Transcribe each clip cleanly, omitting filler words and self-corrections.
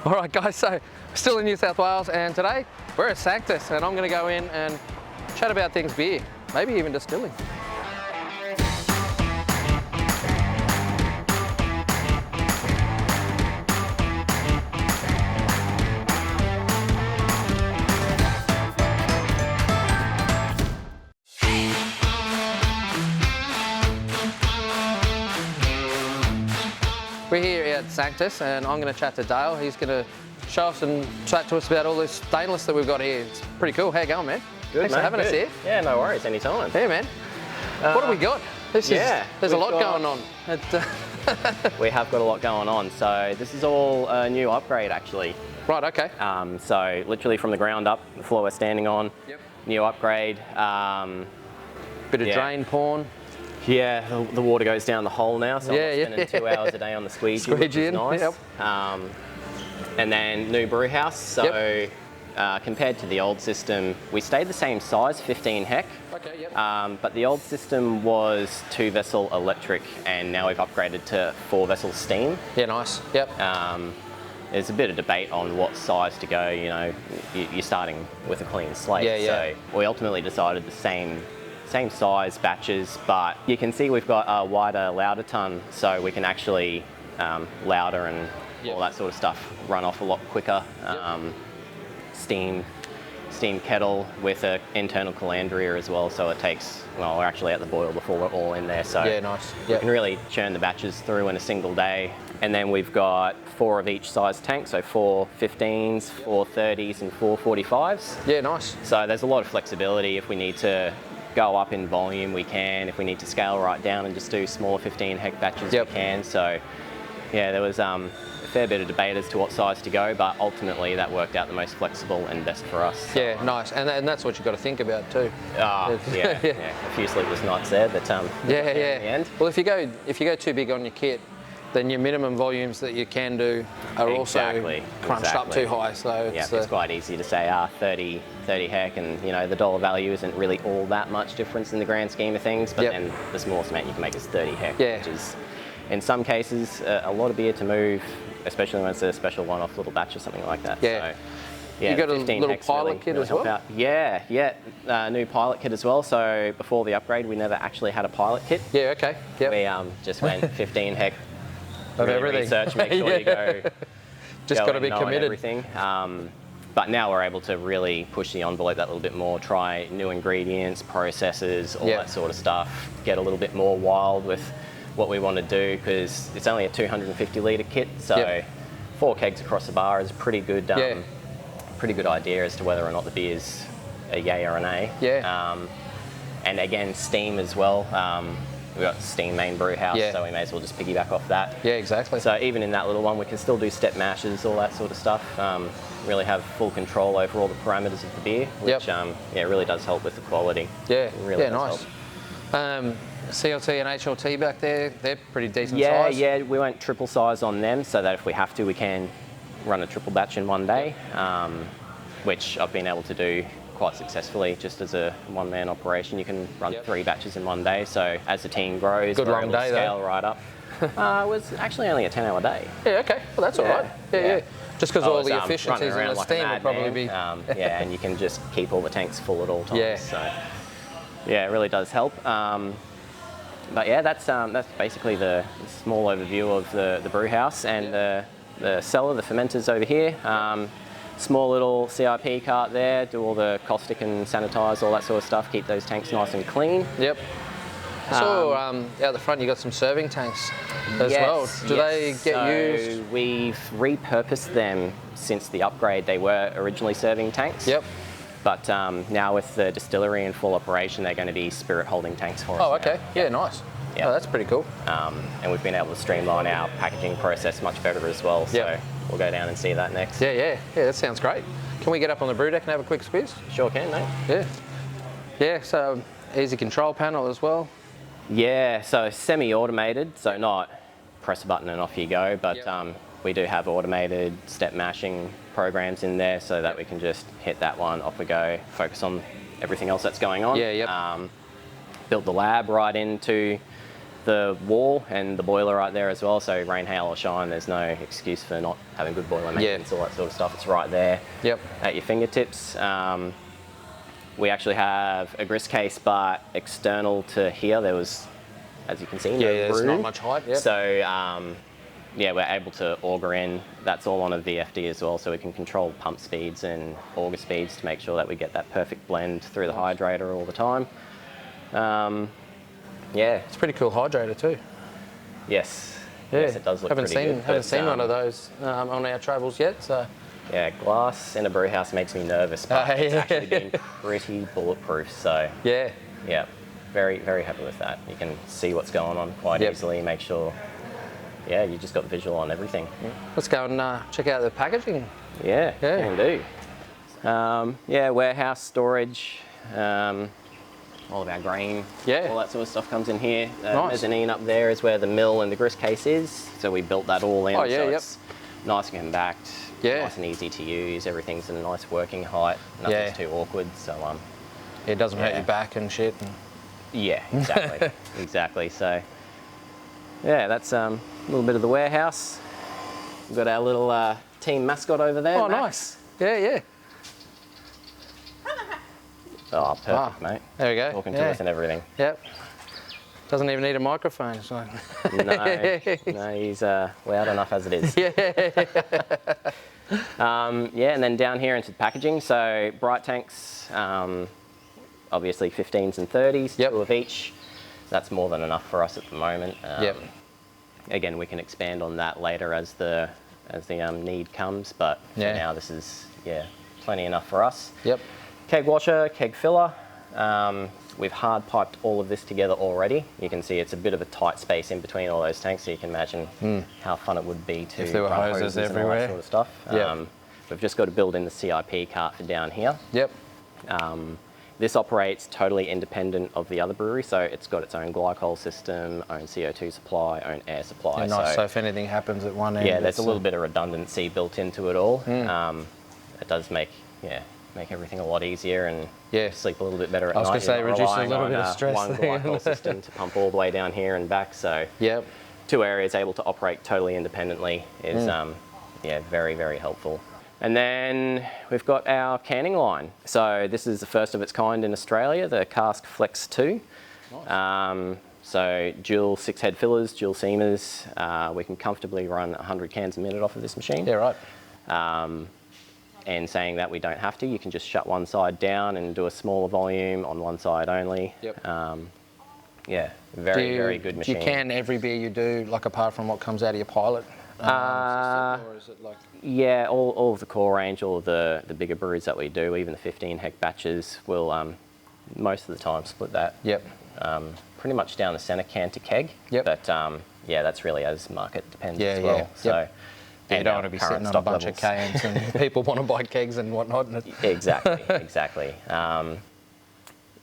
All right, guys, so we're still in New South Wales, and today we're at Sanctus, and I'm going to go in and chat about things beer, maybe even distilling. We're here at Sanctus, and I'm going to chat to Dale. He's going to show us and chat to us about all this stainless that we've got here. It's pretty cool. How you going, man? Good, Thanks for having us here. Yeah, no worries, anytime. Yeah, man. What have we got? There's a lot going on. We have got a lot going on. So this is all a new upgrade, actually. Right, okay. So literally from the ground up, the floor we're standing on, new upgrade. Bit of drain porn. Yeah, the water goes down the hole now, so I'm not spending 2 hours a day on the squeegee, which is nice. Yep. And then new brew house. So compared to the old system, we stayed the same size, 15 hec. Okay, yep. But the old system was 2-vessel electric, and now we've upgraded to 4-vessel steam. Yeah, nice. Yep. There's a bit of debate on what size to go. You know, you're starting with a clean slate. So we ultimately decided the same size batches, but you can see we've got a wider lauter ton, so we can actually lauter and all that sort of stuff run off a lot quicker. Steam kettle with an internal calandria as well, so it takes, well, we're actually at the boil before we're all in there, so nice. You can really churn the batches through in a single day. And then we've got 4 of each size tank, so 4 15s, 4 30s and 4 45s. Yeah, nice. So there's a lot of flexibility. If we need to go up in volume, we can. If we need to scale right down and just do smaller 15 hec batches, we can. So yeah, there was a fair bit of debate as to what size to go, but ultimately that worked out the most flexible and best for us. So. Yeah, nice. And that's what you've got to think about too. A few sleepless nights there, but in the end. Well, if you go too big on your kit, then your minimum volumes that you can do are also crunched up too high. So it's quite easy to say 30 hec, and you know the dollar value isn't really all that much difference in the grand scheme of things. But then the smallest amount you can make is 30 hec, which is in some cases a lot of beer to move, especially when it's a special one-off little batch or something like that. Yeah. So, yeah, you got a little pilot kit as well? New pilot kit as well. So before the upgrade, we never actually had a pilot kit. Yeah, okay. Yep. We just went 15 hec. Of everything. Research, make sure you go. Just got to be committed. Everything. But now we're able to really push the envelope that little bit more, try new ingredients, processes, all that sort of stuff. Get a little bit more wild with what we want to do, because it's only a 250 litre kit, so 4 kegs across the bar is a pretty good idea as to whether or not the beer's a yay or an A. Yeah. And again, steam as well. We've got steam main brew house, so we may as well just piggyback off that. Yeah, exactly. So even in that little one, we can still do step mashes, all that sort of stuff. Really have full control over all the parameters of the beer, which really does help with the quality. Yeah, really nice. CLT and HLT back there, they're pretty decent size. Yeah, we went triple size on them, so that if we have to, we can run a triple batch in one day, which I've been able to do quite successfully. Just as a one-man operation, you can run 3 batches in one day. So as the team grows, we're able to scale right up. It was actually only a 10-hour day. Yeah, okay. Well, that's all right. Yeah. Just because all the efficiencies and the steam would probably be... and you can just keep all the tanks full at all times. So yeah, it really does help. But yeah, that's basically the small overview of the brew house, and the cellar, the fermenters over here. Small little CIP cart there, do all the caustic and sanitize, all that sort of stuff, keep those tanks nice and clean. Yep. So out the front you got some serving tanks as well. Do they get used? We've repurposed them since the upgrade. They were originally serving tanks. Yep. But now with the distillery in full operation, they're going to be spirit holding tanks for us. Oh, okay. Yeah, nice. Yep. Oh, that's pretty cool. And we've been able to streamline our packaging process much better as well. So we'll go down and see that next. Yeah, that sounds great. Can we get up on the brew deck and have a quick squeeze? Sure can, mate. Yeah, so easy control panel as well. Yeah, so semi-automated, so not press a button and off you go, but we do have automated step mashing programs in there, so that we can just hit that one, off we go, focus on everything else that's going on. Built the lab right into the wall and the boiler right there as well. So rain, hail or shine, there's no excuse for not having good boiler maintenance, all that sort of stuff. It's right there at your fingertips. We actually have a grist case, but external to here, there was, as you can see, no there's room. not much height. So we're able to auger in. That's all on a VFD as well, so we can control pump speeds and auger speeds to make sure that we get that perfect blend through the hydrator all the time. It's a pretty cool hydrator too. Yes. Yes, it does look pretty good. Haven't seen one of those on our travels yet. So. Yeah, glass in a brew house makes me nervous, but it's actually been pretty bulletproof. So yeah, very, very happy with that. You can see what's going on quite easily. Make sure, you just got visual on everything. Let's go and check out the packaging. Yeah, can do. Warehouse storage. All of our grain, all that sort of stuff comes in here. Mezzanine up there is where the mill and the grist case is. So we built that all in. It's nice and compact, nice and easy to use. Everything's in a nice working height. Nothing's too awkward. So it doesn't hurt your back and shit. Yeah, exactly, exactly. So that's a little bit of the warehouse. We've got our little team mascot over there. Oh, Max. Nice. Yeah. Oh, perfect, mate. There we go. Talking to us and everything. Yep. Doesn't even need a microphone. So. No, he's loud enough as it is. And then down here into the packaging. So bright tanks, obviously 15s and 30s, 2 of each. That's more than enough for us at the moment. Again, we can expand on that later as the need comes, but for now this is plenty enough for us. Keg washer, keg filler. We've hard piped all of this together already. You can see it's a bit of a tight space in between all those tanks, so you can imagine how fun it would be to if there were run hoses everywhere and all that sort of stuff. We've just got to build in the CIP cart for down here. This operates totally independent of the other brewery, so it's got its own glycol system, own CO2 supply, own air supply. So if anything happens at one end, there's a little bit of redundancy built into it all. It does make everything a lot easier and sleep a little bit better at night. I was going to say, reduce a little bit of stress. One glycol system to pump all the way down here and back. So 2 areas able to operate totally independently is very, very helpful. And then we've got our canning line. So this is the first of its kind in Australia, the Cask Flex 2. So dual 6-head fillers, dual seamers. We can comfortably run 100 cans a minute off of this machine. And saying that we don't have to, you can just shut one side down and do a smaller volume on one side only. Very good machine. Do you can every beer you do, like apart from what comes out of your pilot system, or is it like? All of the core range, all of the bigger breweries that we do, even the 15-hect batches, will most of the time split that. Pretty much down the centre can to keg. But that's really as market depends as well. So. You don't want to be sitting on a bunch of cans and people want to buy kegs and whatnot. Exactly.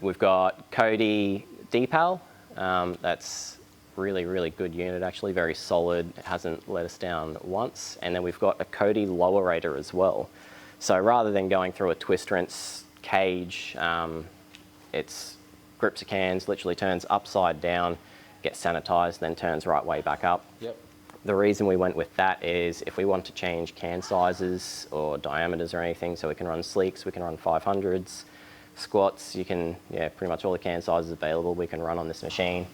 We've got Cody Deepal. That's really, really good unit, actually, very solid. It hasn't let us down once. And then we've got a Cody lowerator as well. So rather than going through a twist rinse cage, it's grips of cans, literally turns upside down, gets sanitized, then turns right way back up. The reason we went with that is if we want to change can sizes or diameters or anything, so we can run sleeks, we can run 500s, squats, you can, pretty much all the can sizes available we can run on this machine.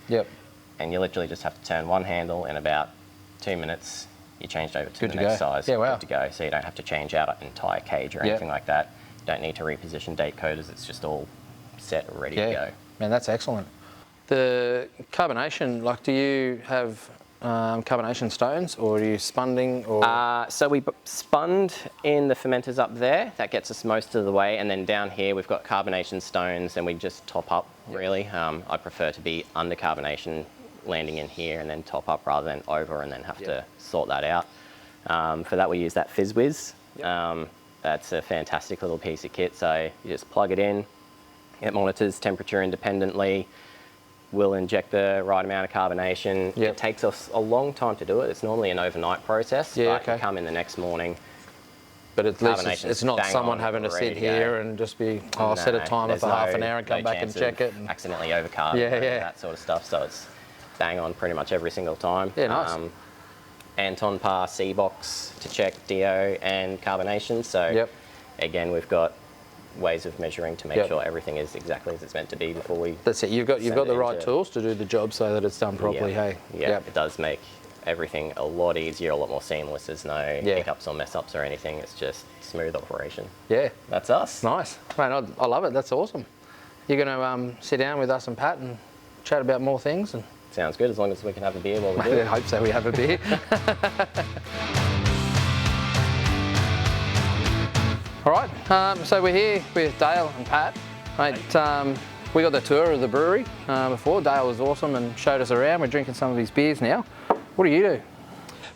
And you literally just have to turn one handle in about 2 minutes, you changed over to the next size. Good to go. So you don't have to change out an entire cage or anything like that. You don't need to reposition date coders, it's just all set, ready to go. Man, that's excellent. The carbonation, do you have carbonation stones, or are you spunding? Or so we spund in the fermenters up there. That gets us most of the way, and then down here we've got carbonation stones, and we just top up. Really, I prefer to be under carbonation, landing in here, and then top up rather than over, and then have to sort that out. For that, we use that FizzWiz. That's a fantastic little piece of kit. So you just plug it in. It monitors temperature independently. We'll inject the right amount of carbonation. It takes us a long time to do it. It's normally an overnight process, but you come in the next morning. But at least it's not someone having to sit here and just be, set a timer for half an hour and come back and check it. Accidentally overcarb, that sort of stuff. So bang on pretty much every single time. Yeah, nice. Anton Par C-Box to check DO and carbonation. So again, we've got ways of measuring to make sure everything is exactly as it's meant to be before we. That's it. You've got the right tools to do the job so that it's done properly. Hey. Yeah. It does make everything a lot easier, a lot more seamless. There's no hiccups or mess ups or anything. It's just smooth operation. Yeah. That's us. Nice. Man, I love it. That's awesome. You're going to sit down with us and Pat and chat about more things. And sounds good, as long as we can have a beer while we do it. I hope so. We have a beer. All right, so we're here with Dale and Pat. Mate, we got the tour of the brewery before. Dale was awesome and showed us around. We're drinking some of his beers now. What do you do?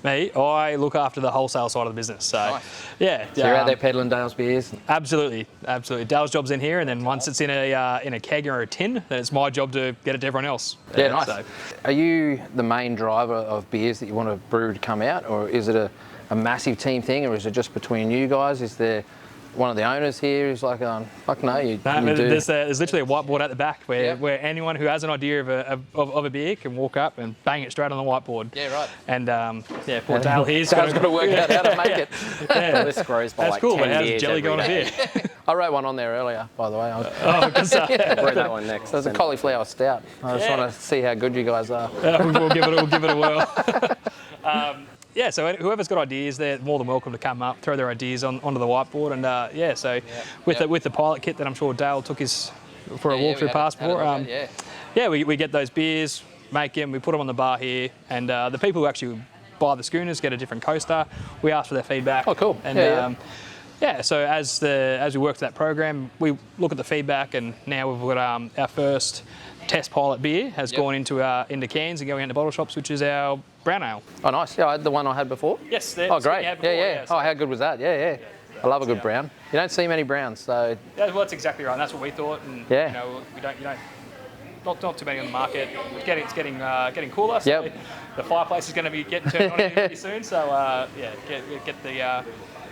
Me, I look after the wholesale side of the business. So, nice. Yeah. So you're out there peddling Dale's beers? Absolutely. Dale's job's in here, and then once it's in a keg or a tin, then it's my job to get it to everyone else. Yeah, nice. So. Are you the main driver of beers that you want a brewery to come out, or is it a massive team thing, or is it just between you guys? Is there one of the owners here who's like, fuck no, you do. There's literally a whiteboard at the back where anyone who has an idea of a beer can walk up and bang it straight on the whiteboard. Yeah, right. And poor Dale here's got to work out how to make it. Yeah, this grows by that's like cool, 10 but how's beers jelly every going a day. beer? I wrote one on there earlier, by the way. Good stuff. Brew that one next. There's a cauliflower stout. I just want to see how good you guys are. We'll give it a whirl. So whoever's got ideas, they're more than welcome to come up, throw their ideas onto the whiteboard, and with the pilot kit that I'm sure Dale took for a walkthrough pass before. We get those beers, make them, we put them on the bar here, and the people who actually buy the schooners get a different coaster. We ask for their feedback. Oh, cool. And so as we work through that program, we look at the feedback, and now we've got our first test pilot beer has gone into cans and going into bottle shops, which is our brown ale. Oh, nice. Yeah, the one I had before? Yes. Oh, great. Yeah. Oh, how good was that? Yeah. I love a good brown. You don't see many browns, so. Yeah, well, that's exactly right. And that's what we thought. And, we don't, not too many on the market. It's getting cooler. So the fireplace is going to be getting turned on pretty soon. So,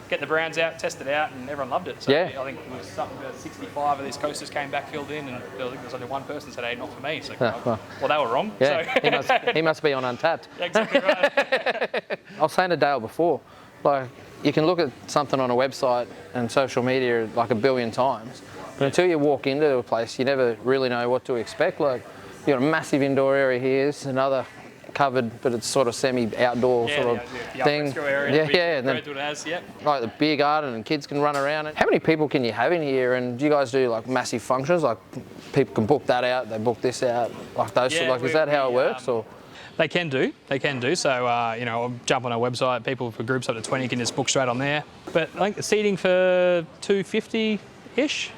get the browns out, test it out, and everyone loved it. So I think it was something about 65 of these coasters came back filled in, and I think there was only one person said, "Hey, not for me." So, well, they were wrong. Yeah, so. he must be on Untapped. Yeah, exactly right. I was saying to Dale before, like, you can look at something on a website and social media like a billion times, but until you walk into a place, you never really know what to expect. Like, you got a massive indoor area here, it's another covered, but it's sort of semi-outdoor sort of thing. And then like the beer garden, and kids can run around. How many people can you have in here? And do you guys do like massive functions? Like people can book that out, they book this out, like those. Is that how it works? Or they can do. So jump on our website. People for groups up to 20 can just book straight on there. But I think the seating for 250-ish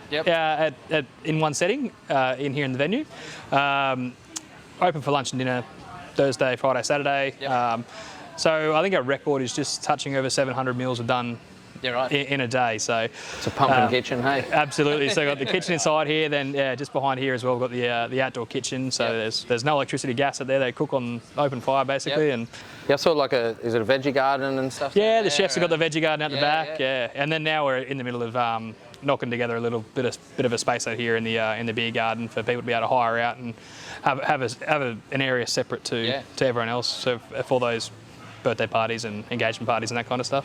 in one setting in here in the venue. Open for lunch and dinner. Thursday, Friday, Saturday. So I think our record is just touching over 700 meals we've done in a day. So it's a pumping kitchen, hey? Absolutely. So we've got the kitchen inside here, then just behind here as well, we've got the outdoor kitchen. So there's no electricity, gas up there. They cook on open fire basically. And sort of is it a veggie garden and stuff? Yeah, the chefs have got the veggie garden out the back. And then now we're in the middle of knocking together a little bit of a space out here in the beer garden for people to be able to hire out and have an area separate to everyone else, so for those birthday parties and engagement parties and that kind of stuff.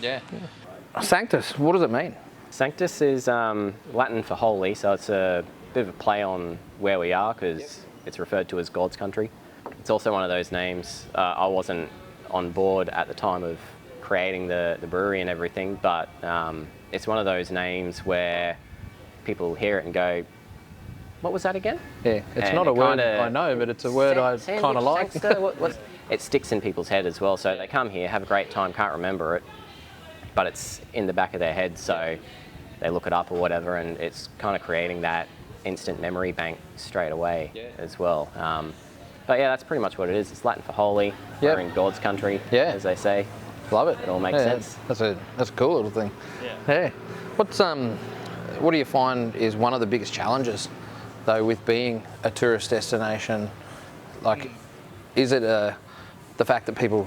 Sanctus, what does it mean? Sanctus is Latin for holy, so it's a bit of a play on where we are, because it's referred to as God's country. It's also one of those names, I wasn't on board at the time of creating the brewery and everything, but it's one of those names where people hear it and go, what was that again? Yeah, it's not a word I know, but it's a word I kind of like. It sticks in people's head as well, so they come here, have a great time, can't remember it, but it's in the back of their head, so they look it up or whatever, and it's kind of creating that instant memory bank straight away as well. But that's pretty much what it is. It's Latin for holy. We're in God's country, as they say. Love it. It all makes sense. That's a cool little thing. Yeah. What do you find is one of the biggest challenges, though, with being a tourist destination? Like, is it the fact that people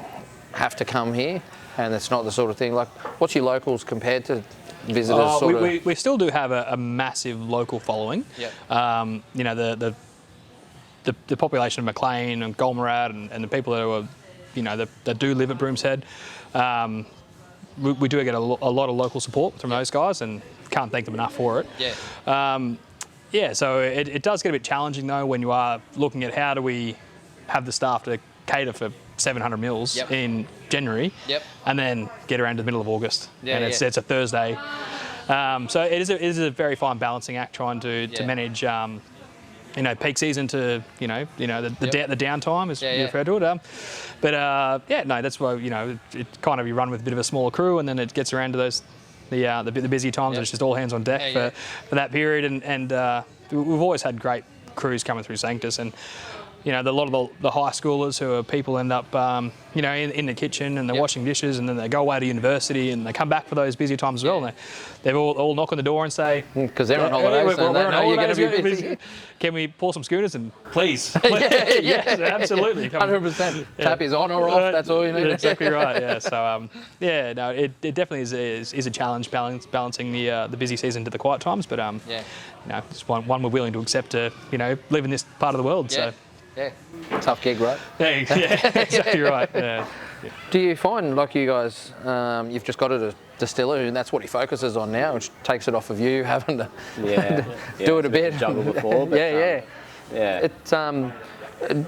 have to come here, and it's not the sort of thing? Like, what's your locals compared to visitors? We still do have a massive local following. The the population of Maclean and Golmerad and the people that are, that do live at Brooms Head, we do get a lot of local support from those guys, and can't thank them enough for it. So it does get a bit challenging though when you are looking at how do we have the staff to cater for 700 mils in January, and then get around to the middle of August, and it's a Thursday. So it is a very fine balancing act trying to manage, peak season to the downtime as you refer to it. That's why it kind of you run with a bit of a smaller crew, and then it gets around to those the busy times. And it's just all hands on deck for that period, and we've always had great crews coming through Sanctus, and a lot of the high schoolers who are people end up, in the kitchen, and they're washing dishes, and then they go away to university, and they come back for those busy times as well. And they all knock on the door and say, because they're on holidays, so they know you're going to be busy. Can we pour some schooners? And please, yes, absolutely, 100%. Tap is on or off. That's all you need. Exactly right. Yeah. So it definitely is a challenge balancing the busy season to the quiet times. But it's one we're willing to accept to live in this part of the world. So. Yeah, tough gig, right? Yeah, exactly right. Yeah. Do you find, like you guys, you've just got a distiller, and that's what he focuses on now, which takes it off of you having to do it a bit. Juggle before, but,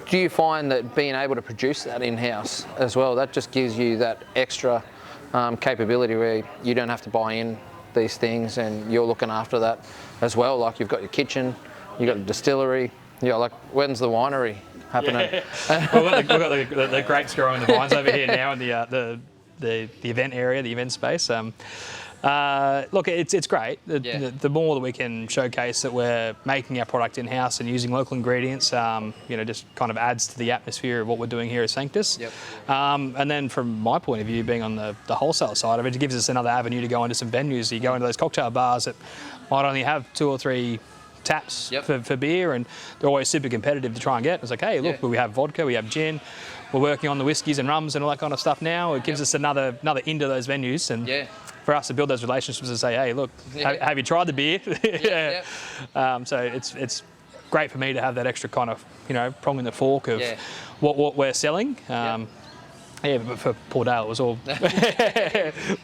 do you find that being able to produce that in-house as well, that just gives you that extra capability where you don't have to buy in these things, and you're looking after that as well? Like you've got your kitchen, you've got a distillery. Yeah, like when's the winery happening? We've got the grapes growing the vines over here now in the event area, the event space. Look, it's great. The more that we can showcase that we're making our product in-house and using local ingredients, just kind of adds to the atmosphere of what we're doing here at Sanctus. And then from my point of view, being on the wholesale side of it, it gives us another avenue to go into some venues. You go into those cocktail bars that might only have 2 or 3 taps for beer, and they're always super competitive to try and get. It's like, hey, look, we have vodka, we have gin, we're working on the whiskies and rums and all that kind of stuff now. It gives us another into those venues, and for us to build those relationships and say, hey, look, have you tried the beer? So it's great for me to have that extra kind of prong in the fork of what we're selling. But for poor Dale, it was all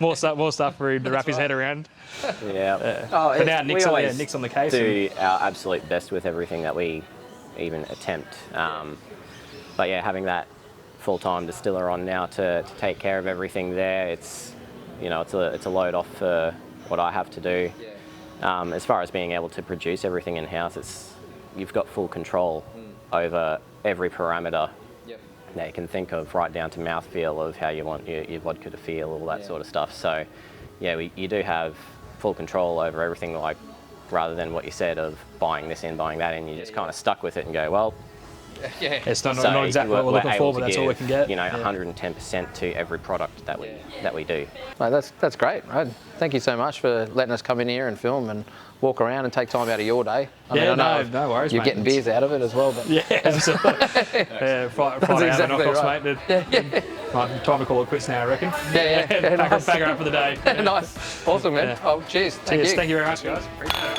more stuff for him to wrap his head around. But now Nick's on the case. Do our absolute best with everything that we even attempt. But having that full-time distiller on now to take care of everything there, it's a load off for what I have to do. As far as being able to produce everything in-house, you've got full control over every parameter that you can think of, right down to mouthfeel of how you want your vodka to feel, all that sort of stuff. So, you do have full control over everything, like rather than what you said of buying this in, buying that in. You're just kind of stuck with it and go, well, it's not exactly what we're looking for, but that's all we can get. 110% to every product that we do. Mate, that's great. Right? Thank you so much for letting us come in here and film and walk around and take time out of your day. I no worries, you're mate. getting beers out of it as well. But Absolutely. Friday exactly having knockoffs, right. mate. Time to call it quits now, I reckon. Pack her up for the day. Nice. Awesome, man. Oh, cheers. Thank you very much, guys. Appreciate it.